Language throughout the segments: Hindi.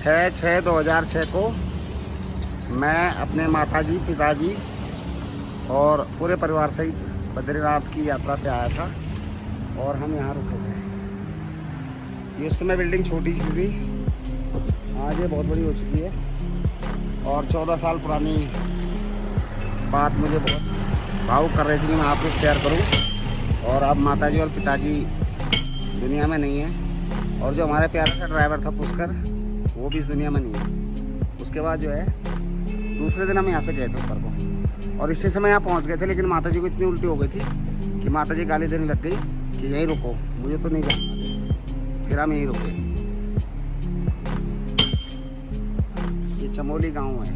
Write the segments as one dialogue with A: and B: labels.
A: 6/6/2006 को मैं अपने माताजी, पिताजी और पूरे परिवार सहित बद्रीनाथ की यात्रा पे आया था और हम यहाँ रुके थे। ये उस समय बिल्डिंग छोटी सी थी, आज ये बहुत बड़ी हो चुकी है और 14 साल पुरानी बात मुझे बहुत भावुक कर रही थी कि मैं आपसे शेयर करूं। और अब माताजी और पिताजी दुनिया में नहीं है और जो हमारे प्यारे सा ड्राइवर था पुष्कर, वो भी इस दुनिया में नहीं है। उसके बाद जो है दूसरे दिन हम यहाँ से गए थे ऊपर को और इसी समय यहाँ पहुँच गए थे, लेकिन माताजी को इतनी उल्टी हो गई थी कि माताजी गाली देने लग गई कि यहीं रुको, मुझे तो नहीं जाना। फिर हम यहीं रुके। ये चमोली गांव है,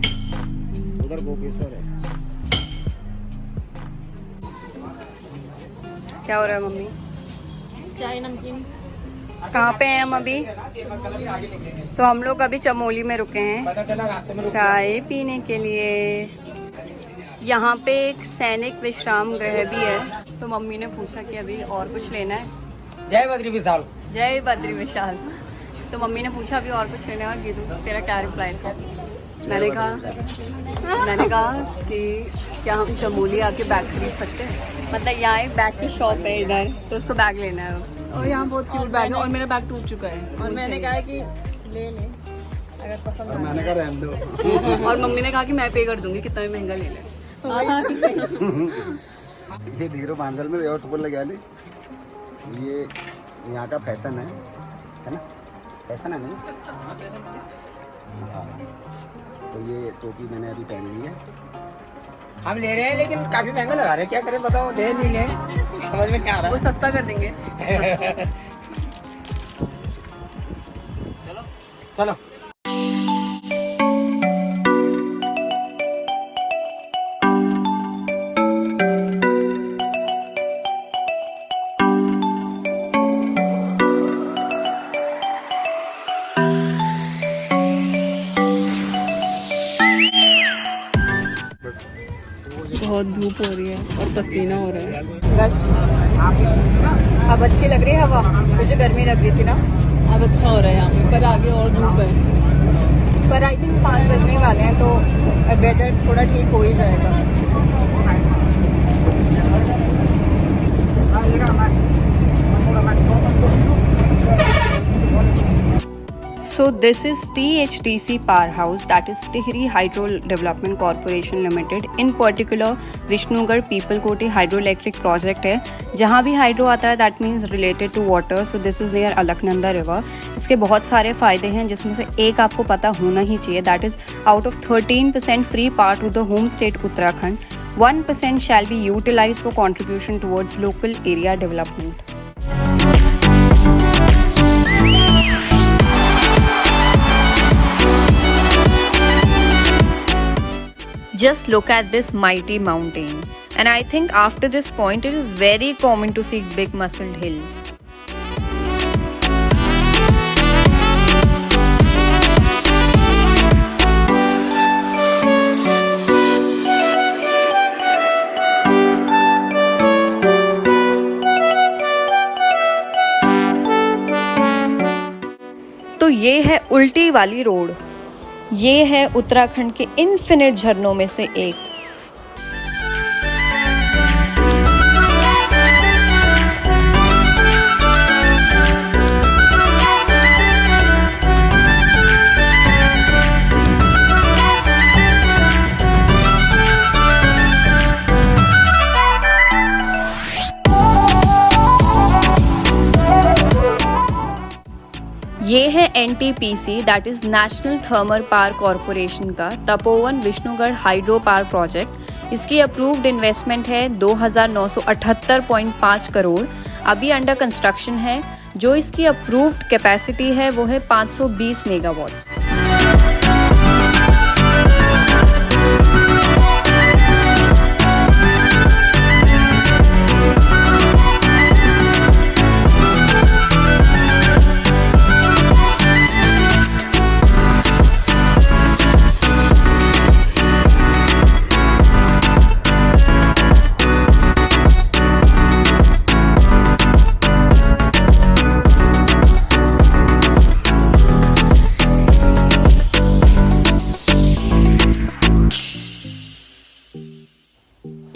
A: उधर गोपेश्वर है।
B: क्या हो रहा है मम्मी?
C: चाय नमकीन।
B: कहाँ पे हैं हम अभी? तो हम लोग अभी चमोली में रुके हैं चाय पीने के लिए। यहाँ पे एक सैनिक विश्राम गृह भी है, तो मम्मी ने पूछा कि अभी और कुछ लेना है।
D: जय बद्री विशाल।
B: जय बद्री विशाल। तो मम्मी ने पूछा अभी और कुछ लेना है, और गीतू तेरा क्या रिप्लाई था? मैंने कहा कि क्या हम चमोली आके बैग खरीद सकते हैं? मतलब यहाँ एक बैग की शॉप है इधर, तो उसको बैग लेना है
C: और यहाँ बहुत क्यूट बैग है और मेरा बैग टूट चुका है और मैंने कहा कि ले अगर पसंद आए।
A: मैंने कहा रहने दो।
B: और मम्मी ने कहा कि मैं पे कर दूंगी, कितना भी महंगा ले ले।
A: ये धीरो बांधल में टुकुर लगा ली। ये यहाँ का फैशन है ना? फैशन है नहीं? हाँ। तो ये टोपी मैंने अभी पहन ली है।
D: हम ले रहे हैं लेकिन काफी महंगा लगा रहे हैं, क्या करें बताओ? ले नहीं ले, समझ में क्या आ रहा
B: वो सस्ता कर देंगे।
D: चलो।
C: बहुत धूप हो रही है और पसीना हो रहा है।
B: अब अच्छी लग रही है हवा, तुझे गर्मी लग रही थी ना?
C: अब अच्छा हो रहा है यहाँ पे, पर आगे और धूप है।
B: पर आई थिंक 5 बजने वाले हैं तो वेदर थोड़ा ठीक हो ही जाएगा। So this is THDC Powerhouse, that is Tihri Hydro Development Corporation Limited. In particular Vishnugad Pipalkoti hydroelectric project है। जहाँ भी हाइड्रो आता है that means related to water. So this is near Alaknanda river. इसके बहुत सारे फ़ायदे हैं, जिसमें से एक आपको पता होना ही चाहिए, that is out of 13% free part to the home state Uttarakhand, 1% shall be utilize for contribution towards local area development. Just look at this mighty mountain, and I think after this point it is very common to see big muscled hills. तो ये है उल्टी वाली रोड। ये है उत्तराखंड के इन्फिनिट झरनों में से एक। ये है NTPC that is national thermal power corporation का Tapovan Vishnugad hydro power project. इसकी अप्रूव्ड इन्वेस्टमेंट है 2978.5 करोड़। अभी अंडर कंस्ट्रक्शन है। जो इसकी अप्रूव्ड कैपेसिटी है वो है 520 मेगावाट।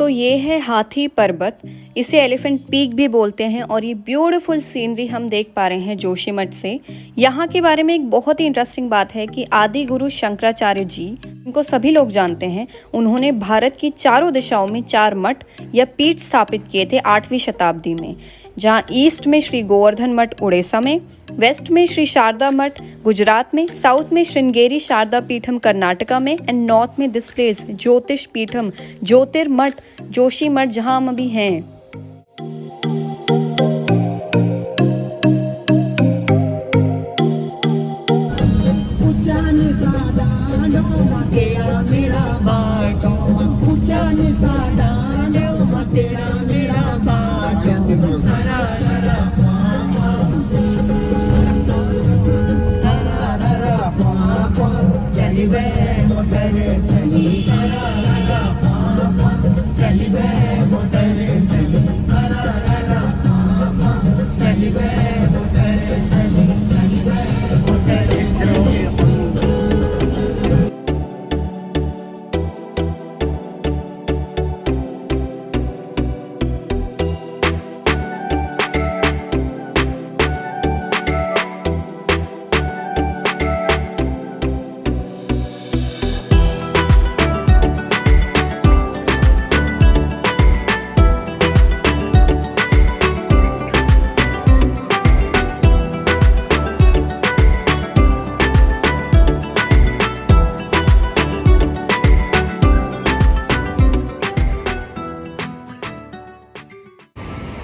B: तो ये है हाथी पर्वत, इसे एलिफेंट पीक भी बोलते हैं और ये ब्यूटीफुल सीनरी हम देख पा रहे हैं जोशीमठ से। यहाँ के बारे में एक बहुत ही इंटरेस्टिंग बात है कि आदि गुरु शंकराचार्य जी, इनको सभी लोग जानते हैं, उन्होंने भारत की चारों दिशाओं में 4 मठ या पीठ स्थापित किए थे 8वीं शताब्दी में, जहाँ ईस्ट में श्री गोवर्धन मठ उड़ीसा में, वेस्ट में श्री शारदा मठ गुजरात में, साउथ में श्रृंगेरी शारदा पीठम कर्नाटका में एंड नॉर्थ में दिस प्लेस ज्योतिष पीठम ज्योतिर्मठ जोशीमठ जहाँ हम अभी हैं।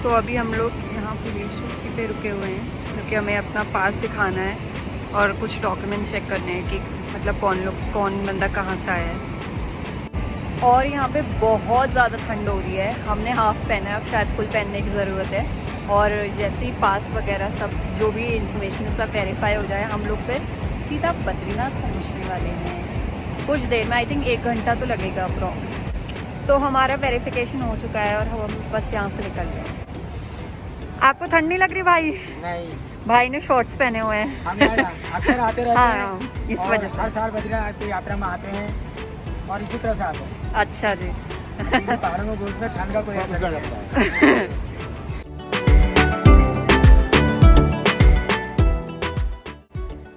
B: तो अभी हम लोग यहाँ पुलिस चौकी पे रुके हुए हैं क्योंकि हमें अपना पास दिखाना है और कुछ डॉक्यूमेंट्स चेक करने हैं कि मतलब कौन बंदा कहाँ से आया है। और यहाँ पे बहुत ज़्यादा ठंड हो रही है, हमने हाफ पहना है, अब शायद फुल पहनने की ज़रूरत है। और जैसे ही पास वगैरह सब जो भी इंफॉर्मेशन है सब वेरीफाई हो जाए, हम लोग फिर सीधा बद्रीनाथ पहुँचने वाले हैं कुछ देर में। आई थिंक 1 घंटा तो लगेगा अप्रॉक्स। तो हमारा वेरिफिकेशन हो चुका है और हम बस यहाँ से निकल गए। आपको ठंड नहीं लग रही भाई?
D: नहीं,
B: भाई ने शॉर्ट्स पहने हुए हैं।
D: हम अक्सर आते रहते हैं
B: इस वजह से
D: हर साल बद्रीनाथ की यात्रा में आते हैं और इसी तरह से आते हैं।
B: अच्छा जी।
D: पहाड़ों में घूमने ठंड का कोई असर नहीं लगता है।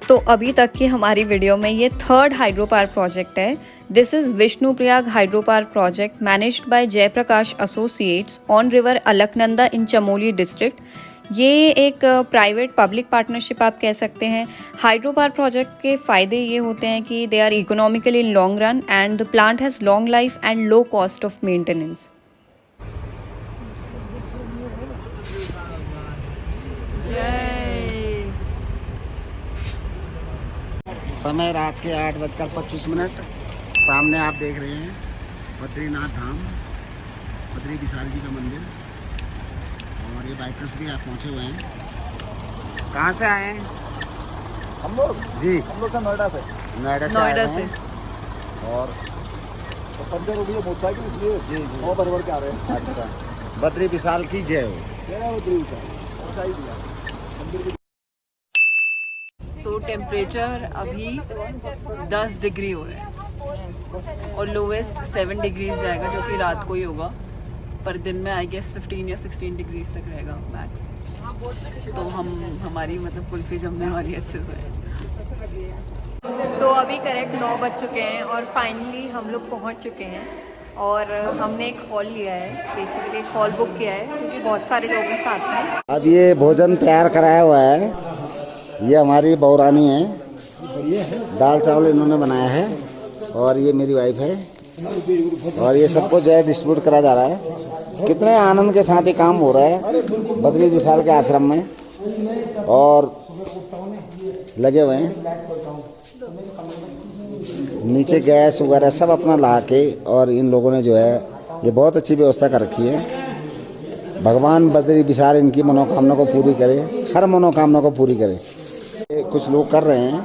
B: तो अभी तक की हमारी वीडियो में ये 3rd हाइड्रो पावर प्रोजेक्ट है। This is Vishnuprayag hydro power project managed by Jaiprakash associates on river Alaknanda in Chamoli district. ये एक प्राइवेट पब्लिक पार्टनरशिप आप कह सकते हैं। हाइड्रो पावर प्रोजेक्ट के फ़ायदे ये होते हैं कि they are economically in long run and the plant has long life and low cost of maintenance.
A: समय रात के 8:25। सामने आप देख रहे हैं बद्रीनाथ धाम, बद्री विशाल जी का मंदिर। और ये बाइकर्स भी आप पहुंचे हुए हैं। कहाँ से आए हैं?
E: हम लोग
A: जी,
E: हम लोग से नोएडा से।
A: नोएडा
B: नोएडा
A: से। और
E: तो पंचर हो गई है मोटरसाइकिल, इसलिए
A: जी जी
E: वो परिवार के आ रहे हैं।
A: अच्छा, बद्री विशाल की जय हो।
E: क्या वो द्रीव से और सही दिया मंदिर की।
C: तो टेम्परेचर अभी 10 डिग्री हो रहा है और लोवेस्ट 7 डिग्रीज जाएगा जो कि रात को ही होगा, पर दिन में आई गेस 15 या 16 डिग्रीज तक रहेगा मैक्स। तो हमारी मतलब कुल्फी जमने वाली अच्छे से।
B: तो अभी करेक्ट 9 बज चुके हैं और फाइनली हम लोग पहुंच चुके हैं और हमने एक हॉल लिया है, बेसिकली एक हॉल बुक किया है क्योंकि बहुत सारे लोग हैं साथ में।
A: अब ये भोजन तैयार कराया हुआ है, ये हमारी बहुरानी है, दाल चावल इन्होंने बनाया है और ये मेरी वाइफ है और ये सबको जो है डिस्ट्रीब्यूट करा जा रहा है। कितने आनंद के साथ ये काम हो रहा है बद्री विशाल के आश्रम में और लगे हुए हैं। नीचे गैस वगैरह सब अपना ला के और इन लोगों ने जो है ये बहुत अच्छी व्यवस्था कर रखी है। भगवान बद्री विशाल इनकी मनोकामना को पूरी करे, हर मनोकामना को पूरी करे। कुछ लोग कर रहे हैं,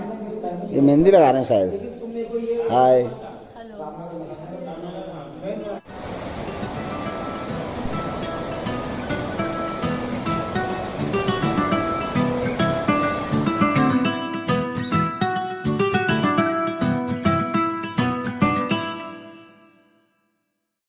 A: ये मेहंदी लगा रहे हैं शायद। हाय।